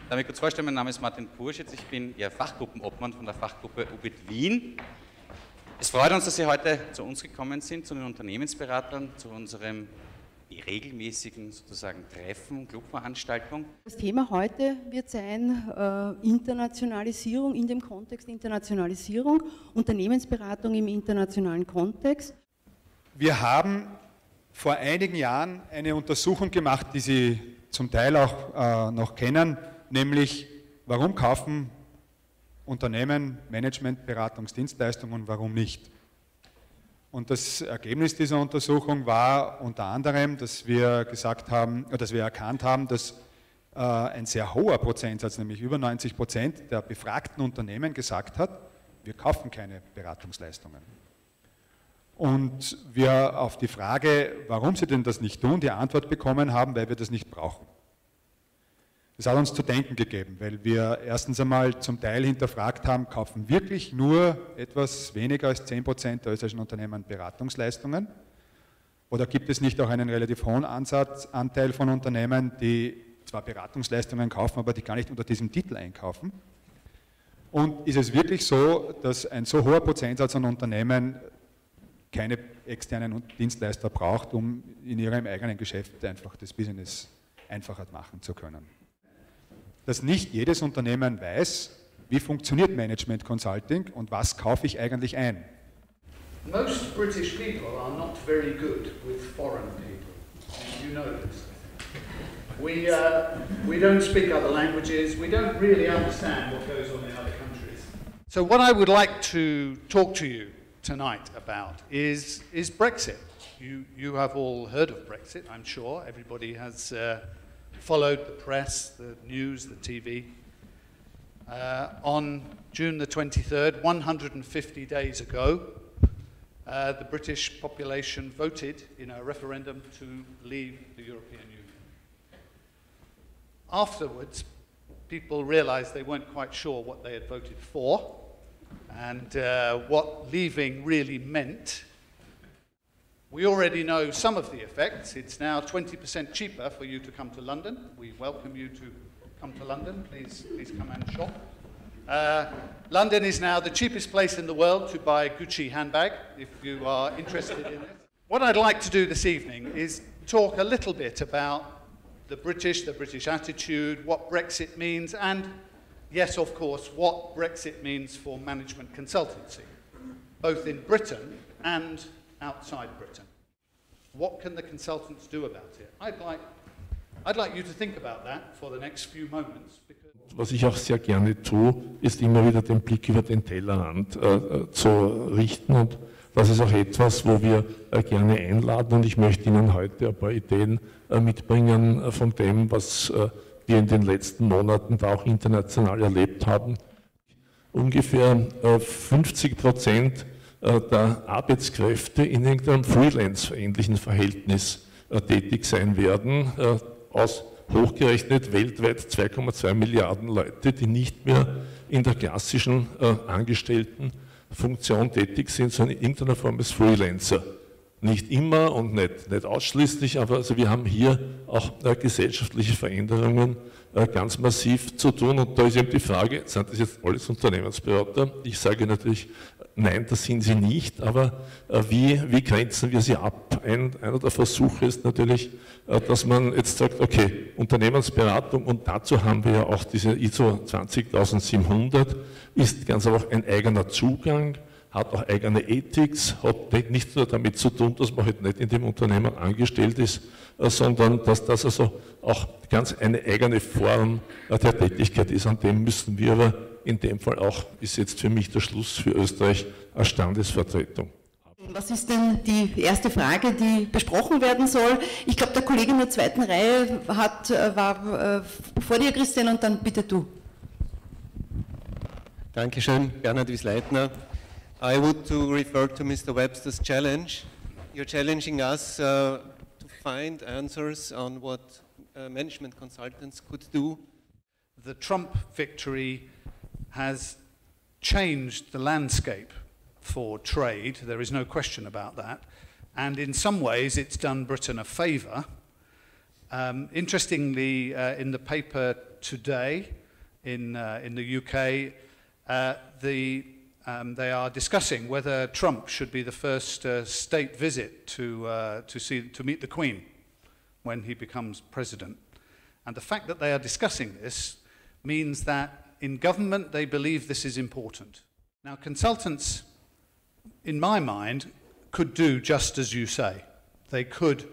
Darf ich kurz vorstellen, mein Name ist Martin Purschitz, ich bin Ihr Fachgruppenobmann von der Fachgruppe UBIT Wien. Es freut uns, dass Sie heute zu uns gekommen sind, zu den Unternehmensberatern, zu unserem regelmäßigen sozusagen Treffen, Clubveranstaltung. Das Thema heute wird sein Internationalisierung, in dem Kontext Internationalisierung, Unternehmensberatung im internationalen Kontext. Wir haben vor einigen Jahren eine Untersuchung gemacht, die Sie zum Teil auch noch kennen, nämlich warum kaufen Unternehmen Managementberatungsdienstleistungen und warum nicht. Und das Ergebnis dieser Untersuchung war unter anderem, dass wir erkannt haben, dass ein sehr hoher Prozentsatz, nämlich über 90% der befragten Unternehmen gesagt hat, wir kaufen keine Beratungsleistungen. Und wir auf die Frage, warum sie denn das nicht tun, die Antwort bekommen haben, weil wir das nicht brauchen. Das hat uns zu denken gegeben, weil wir erstens einmal zum Teil hinterfragt haben, kaufen wirklich nur etwas weniger als 10% der österreichischen Unternehmen Beratungsleistungen? Oder gibt es nicht auch einen relativ hohen Anteil von Unternehmen, die zwar Beratungsleistungen kaufen, aber die gar nicht unter diesem Titel einkaufen? Und ist es wirklich so, dass ein so hoher Prozentsatz an Unternehmen keine externen Dienstleister braucht, um in ihrem eigenen Geschäft einfach das Business einfacher machen zu können? Dass nicht jedes Unternehmen weiß, wie funktioniert Management Consulting und was kaufe ich eigentlich ein. Most British people are not very good with foreign people. You know this. We don't speak other languages. We don't really understand what goes on in other countries. So what I would like to talk to you tonight about is Brexit. You have all heard of Brexit, I'm sure. Everybody has followed the press, the news, the TV. On June the 23rd, 150 days ago, the British population voted in a referendum to leave the European Union. Afterwards, people realized they weren't quite sure what they had voted for and what leaving really meant. We already know some of the effects. It's now 20% cheaper for you to come to London. We welcome you to come to London. Please come and shop. London is now the cheapest place in the world to buy a Gucci handbag, if you are interested in it. What I'd like to do this evening is talk a little bit about the British attitude, what Brexit means, and yes, of course, what Brexit means for management consultancy, both in Britain and outside Britain. What can the consultants do about it? I'd like you to think about that for the next few moments. Was ich auch sehr gerne tue, ist immer wieder den Blick über den Tellerrand zu richten, und das ist auch etwas, wo wir gerne einladen, und ich möchte Ihnen heute ein paar Ideen mitbringen von dem, was wir in den letzten Monaten da auch international erlebt haben. Ungefähr 50% der Arbeitskräfte in irgendeinem Freelance-ähnlichen Verhältnis tätig sein werden, aus hochgerechnet weltweit 2,2 Milliarden Leute, die nicht mehr in der klassischen Angestelltenfunktion tätig sind, sondern in irgendeiner Form als Freelancer. Nicht immer und nicht ausschließlich, aber also wir haben hier auch gesellschaftliche Veränderungen ganz massiv zu tun, und da ist eben die Frage, sind das jetzt alles Unternehmensberater? Ich sage natürlich, nein, das sind sie nicht, aber wie grenzen wir sie ab? Einer der Versuche ist natürlich, dass man jetzt sagt, okay, Unternehmensberatung, und dazu haben wir ja auch diese ISO 20700, ist ganz einfach ein eigener Zugang, hat auch eigene Ethics, hat nicht nur damit zu tun, dass man halt nicht in dem Unternehmen angestellt ist, sondern dass das also auch ganz eine eigene Form der Tätigkeit ist. An dem müssen wir aber in dem Fall auch, ist jetzt für mich der Schluss für Österreich, als Standesvertretung. Was ist denn die erste Frage, die besprochen werden soll? Ich glaube, der Kollege in der zweiten Reihe war vor dir, Christian, und dann bitte du. Dankeschön, Bernhard Wiesleitner. I would to refer to Mr. Webster's challenge. You're challenging us to find answers on what management consultants could do. The Trump victory has changed the landscape for trade. There is no question about that. And in some ways, it's done Britain a favour. Interestingly, in the paper today, in the UK, they are discussing whether Trump should be the first state visit to meet the Queen when he becomes president. And the fact that they are discussing this means that in government they believe this is important. Now, consultants, in my mind, could do just as you say. They could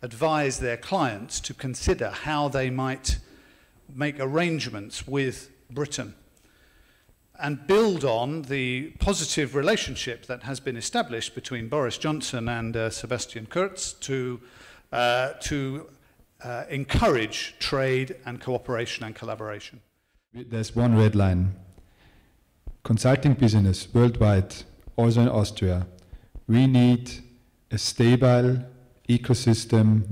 advise their clients to consider how they might make arrangements with Britain and build on the positive relationship that has been established between Boris Johnson and Sebastian Kurz to encourage trade and cooperation and collaboration. There's one red line. Consulting business worldwide, also in Austria, we need a stable ecosystem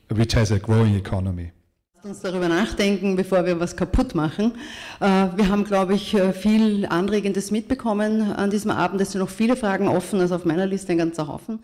which has a growing economy. Lasst uns darüber nachdenken, bevor wir was kaputt machen. Wir haben, glaube ich, viel Anregendes mitbekommen an diesem Abend. Es sind noch viele Fragen offen, also auf meiner Liste ein ganzer Haufen.